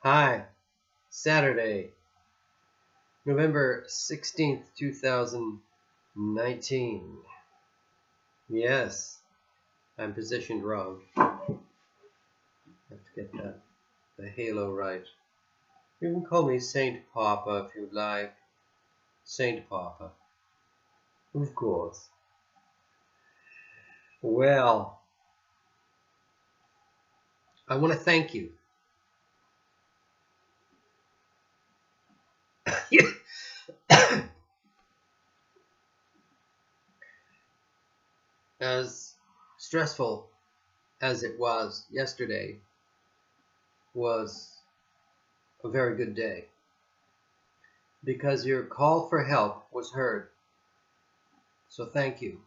Hi, Saturday, November 16th, 2019. Yes, I'm positioned wrong. I have to get the halo right. You can call me Saint Papa if you'd like. Saint Papa. Of course. Well, I want to thank you. As stressful as it was yesterday was a very good day because your call for help was heard. So thank you.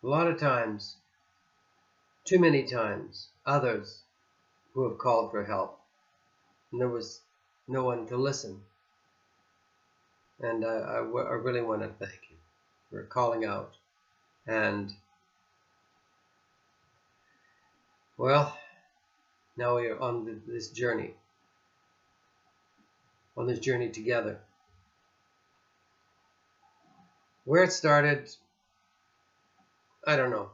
A lot of times, too many times, others who have called for help, and there was no one to listen. And I really want to thank you for calling out. And, well, now we are on this journey together. Where it started, I don't know.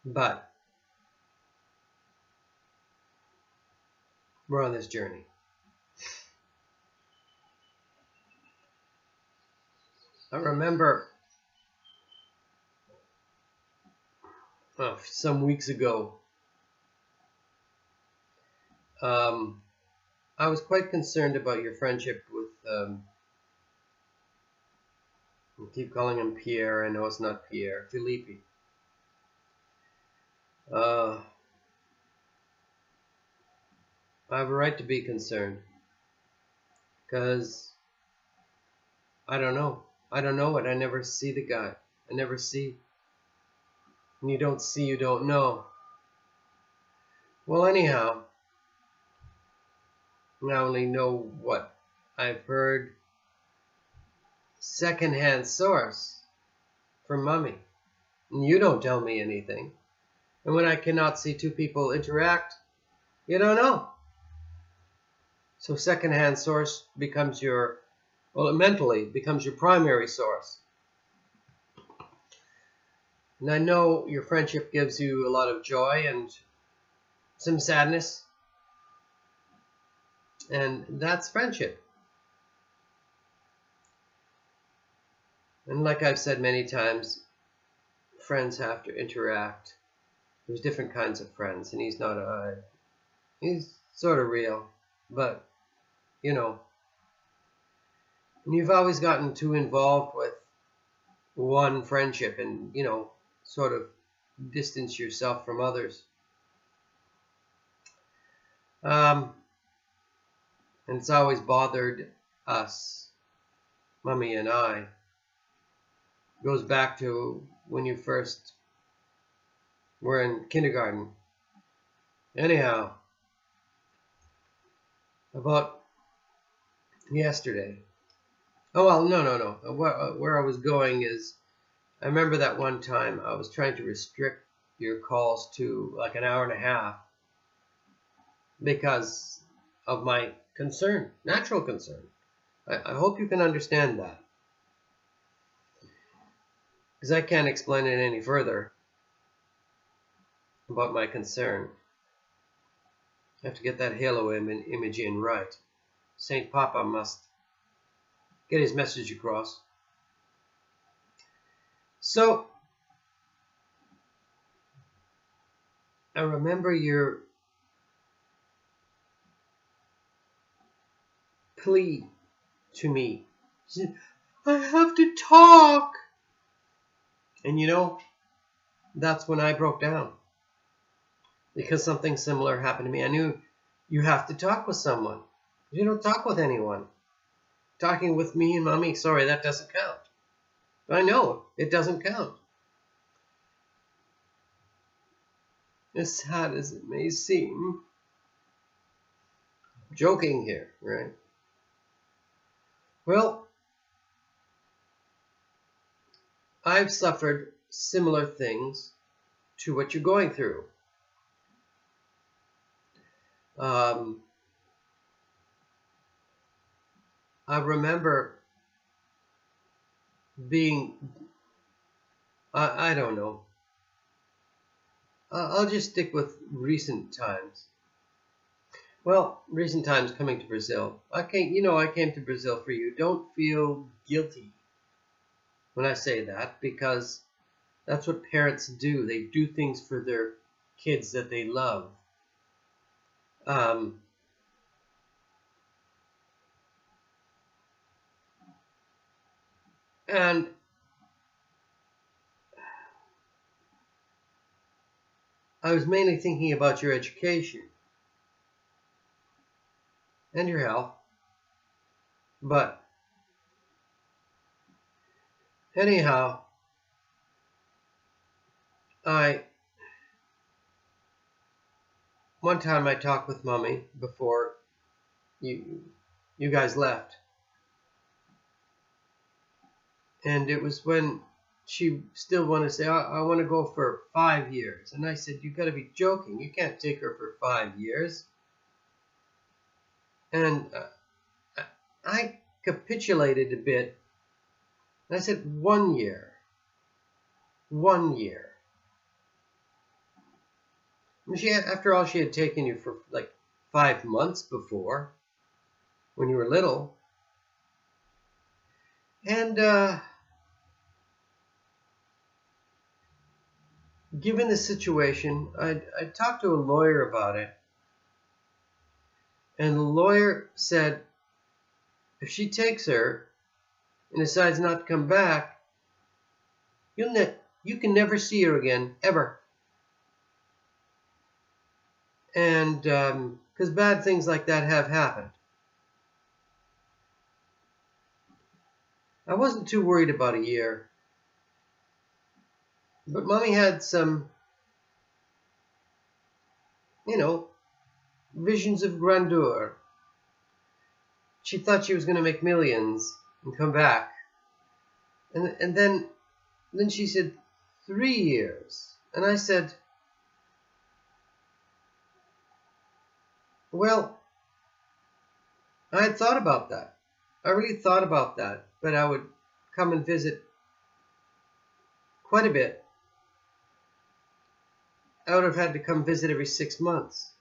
But we're on this journey. I remember some weeks ago, I was quite concerned about your friendship with, I keep calling him Pierre. I know it's not Pierre. Felipe. I have a right to be concerned because I don't know. I don't know it. I never see the guy. I never see. And you don't see, you don't know. Well, anyhow, I only know what I've heard secondhand source from Mummy. And you don't tell me anything. And when I cannot see two people interact, you don't know. So secondhand source becomes your, well, mentally becomes your primary source. And I know your friendship gives you a lot of joy and some sadness. And that's friendship. And like I've said many times, friends have to interact. There's different kinds of friends, and he's sort of real, but, you know, and you've always gotten too involved with one friendship and, you know, sort of distance yourself from others. And it's always bothered us, Mummy and I. It goes back to when you first were in kindergarten. Anyhow, about yesterday. Oh, well, no. Where I was going is, I remember that one time I was trying to restrict your calls to like an hour and a half because of my concern, natural concern. I hope you can understand that, because I can't explain it any further about my concern. I have to get that halo image in right. Saint Papa must get his message across. So, I remember your plea to me. She said, I have to talk. And you know, that's when I broke down. Because something similar happened to me. I knew you have to talk with someone. You don't talk with anyone. Talking with me and Mommy, sorry, that doesn't count. I know, it doesn't count. As sad as it may seem, I'm joking here, right? Well, I've suffered similar things to what you're going through. I remember being, I don't know, I'll just stick with recent times. Well, recent times coming to Brazil. I came to Brazil for you. Don't feel guilty when I say that, because that's what parents do. They do things for their kids that they love. And I was mainly thinking about your education and your health. But anyhow, one time I talked with Mommy before you guys left. And it was when she still wanted to say, I want to go for 5 years. And I said, you got to be joking. You can't take her for 5 years. And I capitulated a bit. And I said, 1 year. 1 year. I mean, after all, she had taken you for like 5 months before, when you were little. And given the situation, I talked to a lawyer about it. And the lawyer said, if she takes her and decides not to come back, you can never see her again, ever. And because bad things like that have happened. I wasn't too worried about a year. But Mommy had some, visions of grandeur. She thought she was going to make millions and come back. And then she said 3 years. And I said, well, I had thought about that. I really thought about that. But I would come and visit quite a bit. I would have had to come visit every 6 months.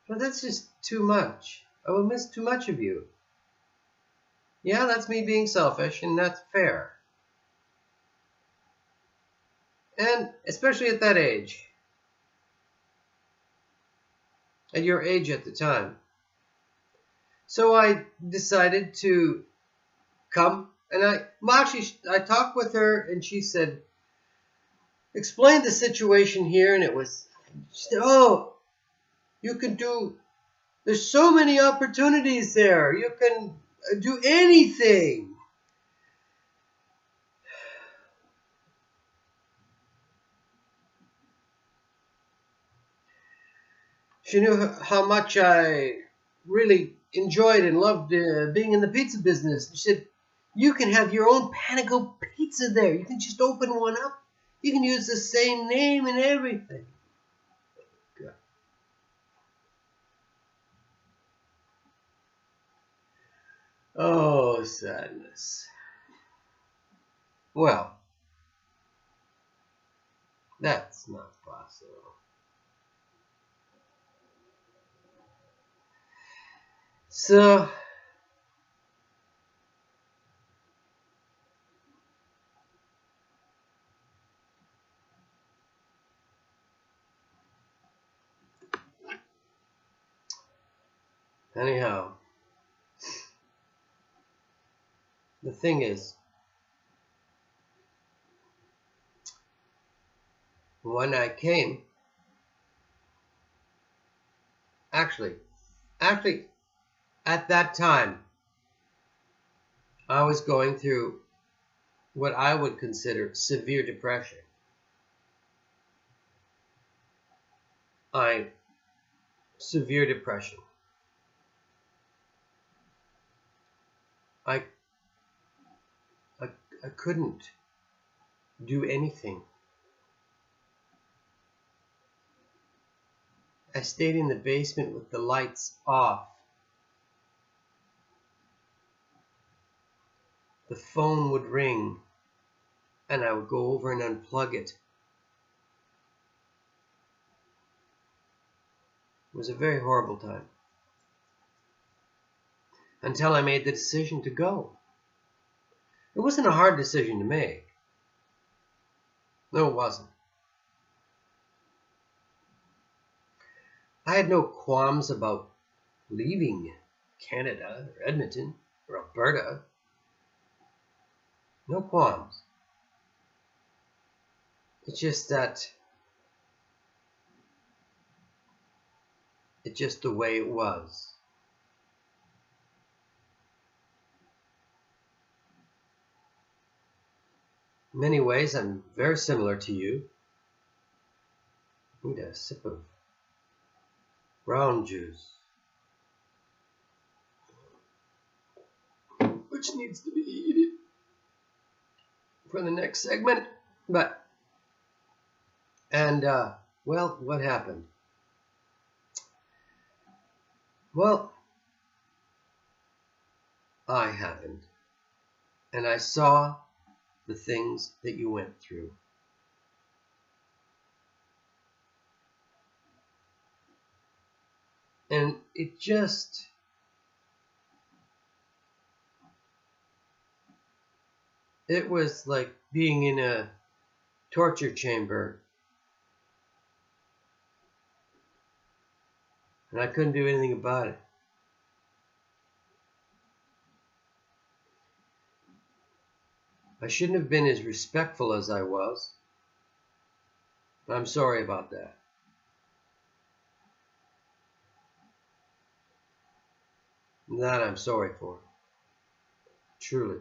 But that's just too much. I will miss too much of you. Yeah, that's me being selfish, and that's fair. And especially at that age. At your age at the time. So I decided to come, and I talked with her, and she said, explained the situation here, and she said, oh, there's so many opportunities there. You can do anything. She knew how much I really enjoyed and loved being in the pizza business. She said, you can have your own Panago pizza there. You can just open one up. You can use the same name and everything. God. Oh, sadness. Well, that's not possible. So, anyhow, the thing is, when I came, actually, at that time, I was going through what I would consider severe depression. Severe depression. I couldn't do anything. I stayed in the basement with the lights off. The phone would ring, and I would go over and unplug it. It was a very horrible time. Until I made the decision to go. It wasn't a hard decision to make. No, it wasn't. I had no qualms about leaving Canada or Edmonton or Alberta. No qualms. It's just that it's just the way it was. In many ways, I'm very similar to you. I need a sip of brown juice, which needs to be heated for the next segment. Well, what happened? Well, I happened, and I saw the things that you went through. And it was like being in a torture chamber. And I couldn't do anything about it. I shouldn't have been as respectful as I was. I'm sorry about that. That I'm sorry for. Truly.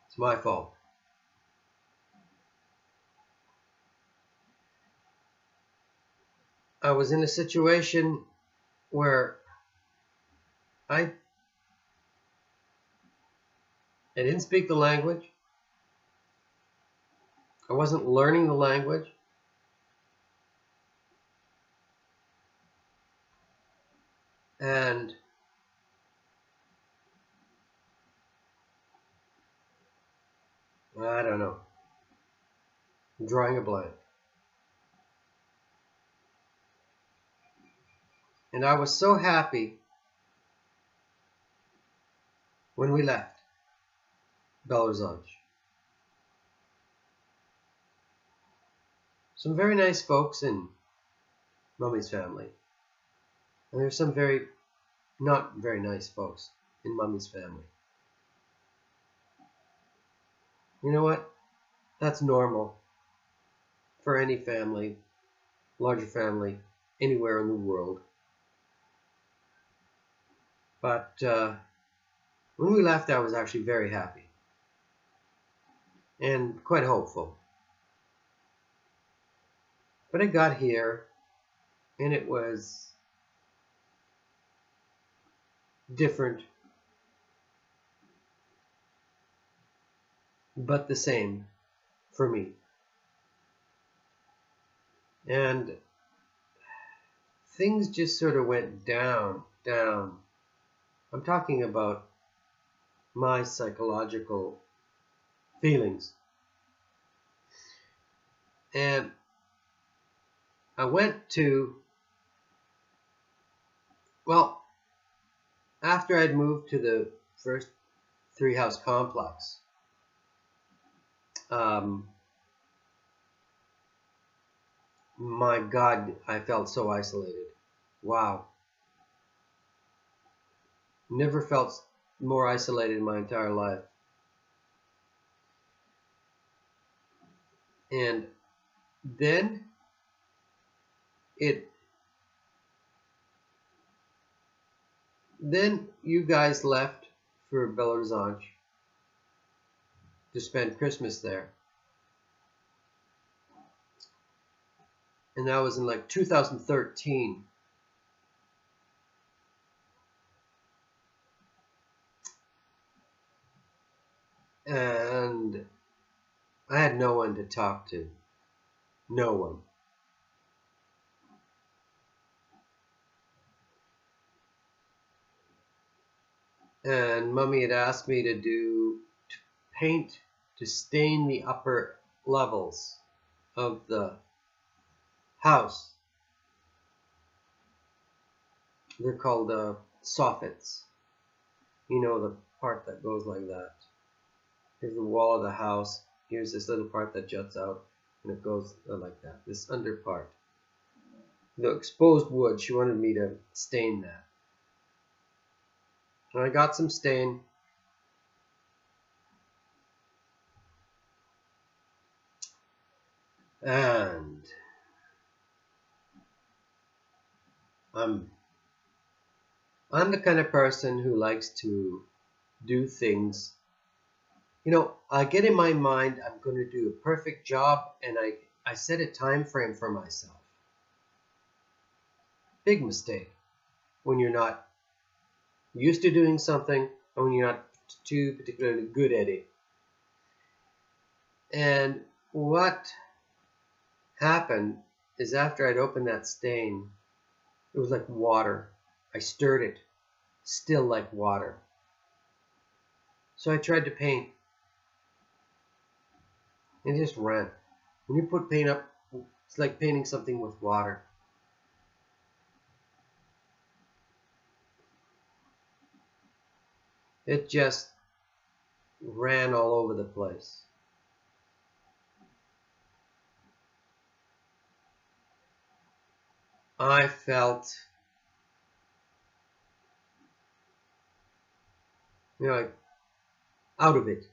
It's my fault. I was in a situation where I didn't speak the language. I wasn't learning the language. And I don't know. I'm drawing a blank. And I was so happy when we left Belarusian. Some very nice folks in Mummy's family. And there's some not very nice folks in Mummy's family. You know what? That's normal for any family, larger family, anywhere in the world. But when we left, I was actually very happy and quite hopeful. But I got here, and it was different, but the same for me. And things just sort of went down. I'm talking about my psychological feelings. And I went to, after I'd moved to the first 3-house complex, my God, I felt so isolated. Wow. Never felt more isolated in my entire life. And then you guys left for Belarusian to spend Christmas there. And that was in like 2013. And I had no one to talk to. No one. And Mummy had asked me to paint, to stain the upper levels of the house. They're called soffits. You know, the part that goes like that. Here's the wall of the house. Here's this little part that juts out, and it goes like that. This under part. The exposed wood, she wanted me to stain that. And I got some stain. And I'm the kind of person who likes to do things. You know, I get in my mind I'm going to do a perfect job, and I set a time frame for myself. Big mistake when you're not used to doing something or when you're not too particularly good at it. And what happened is after I'd opened that stain, it was like water. I stirred it, still like water. So I tried to paint. It just ran. When you put paint up, it's like painting something with water. It just ran all over the place. I felt, like out of it.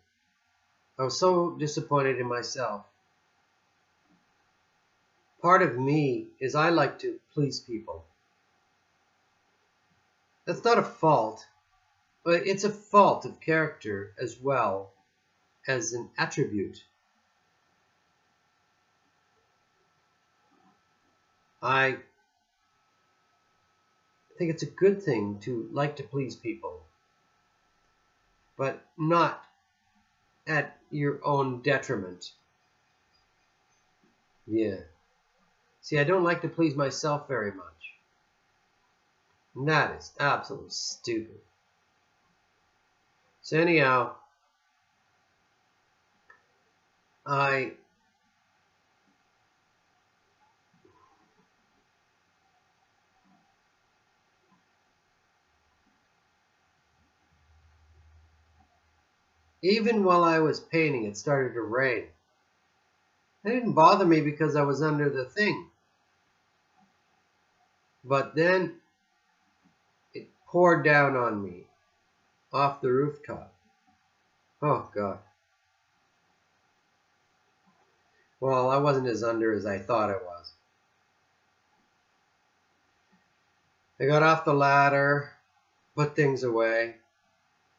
I was so disappointed in myself. Part of me is I like to please people. That's not a fault, but it's a fault of character as well as an attribute. I think it's a good thing to like to please people, but not at your own detriment. Yeah. See, I don't like to please myself very much. And that is absolutely stupid. So anyhow, even while I was painting, it started to rain. It didn't bother me because I was under the thing. But then it poured down on me off the rooftop. Oh, God. Well, I wasn't as under as I thought I was. I got off the ladder, put things away.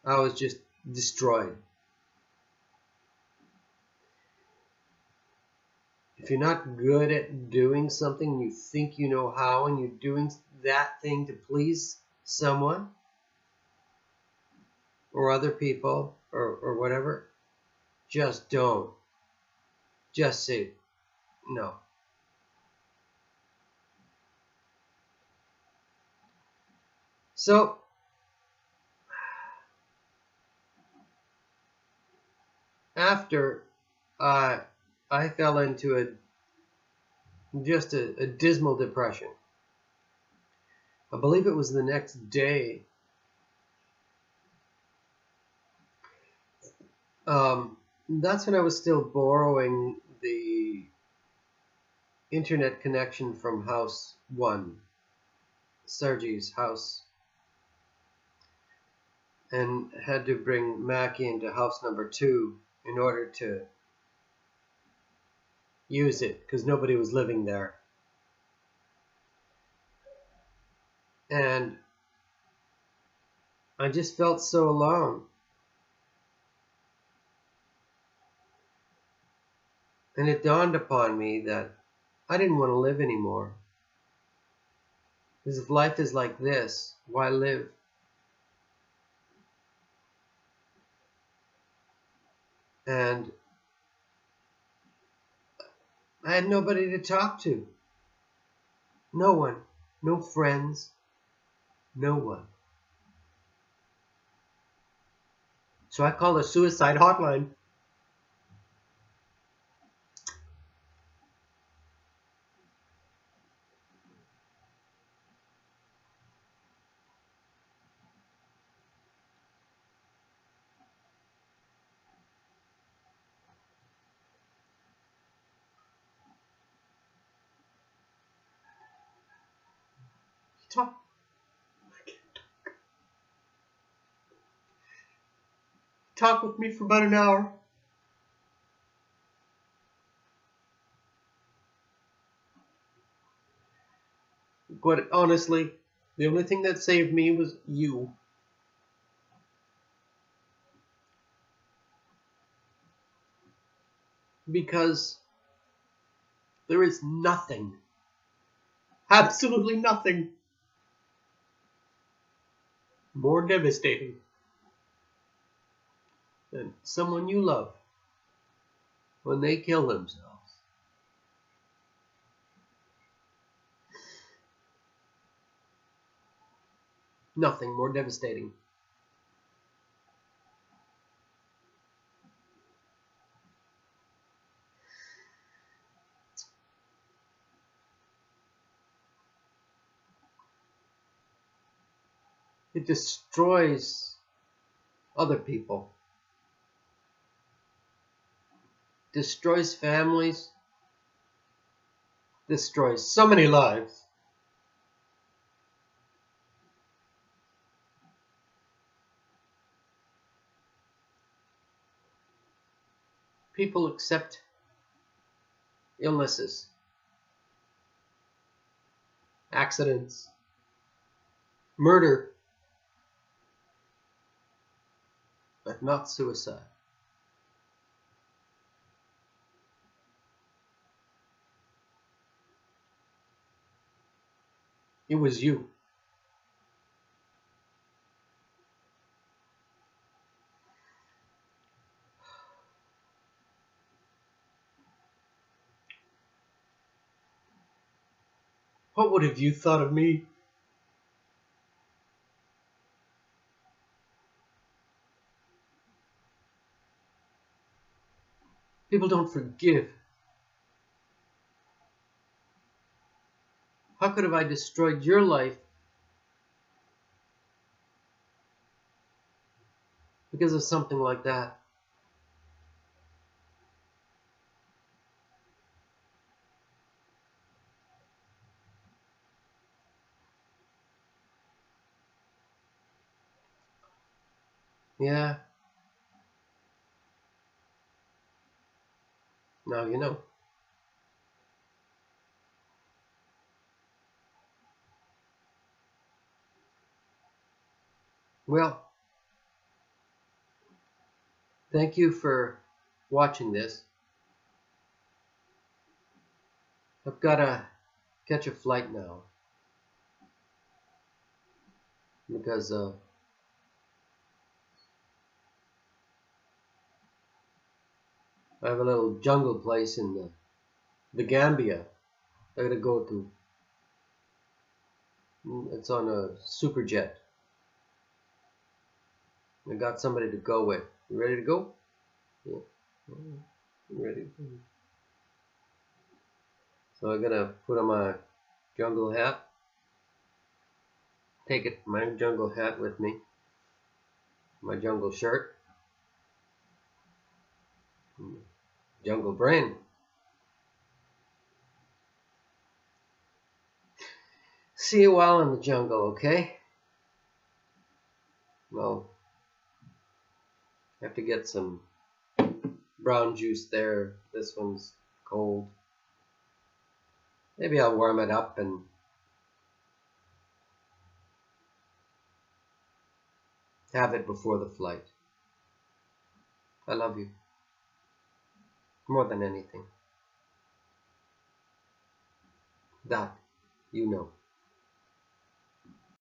I was just destroyed. If you're not good at doing something, you think you know how, and you're doing that thing to please someone or other people or whatever, just don't. Just say no. So, after I fell into a dismal depression. I believe it was the next day. That's when I was still borrowing the internet connection from House 1, Sergei's house, and had to bring Mackie into house number 2 in order to use it because nobody was living there. And I just felt so alone. And it dawned upon me that I didn't want to live anymore. Because if life is like this, why live? And I had nobody to talk to. No one. No friends. No one. So I called a suicide hotline. Talk, talk with me for about an hour. But honestly, the only thing that saved me was you. Because there is nothing, absolutely nothing, more devastating than someone you love when they kill themselves. Nothing more devastating. It destroys other people, destroys families, destroys so many lives. People accept illnesses, accidents, murder, but not suicide. It was you. What would have you thought of me? People don't forgive. How could have I destroyed your life because of something like that? Yeah, now you know. Well, thank you for watching this. I've got to catch a flight now because I have a little jungle place in the Gambia I gotta go to. It's on a super jet. I got somebody to go with. You ready to go? Yeah. Ready. So I'm gonna put on my jungle hat. Take my jungle hat with me. My jungle shirt. Jungle brain. See you while in the jungle, okay? Well, I have to get some brown juice there. This one's cold. Maybe I'll warm it up and have it before the flight. I love you. More than anything. That you know.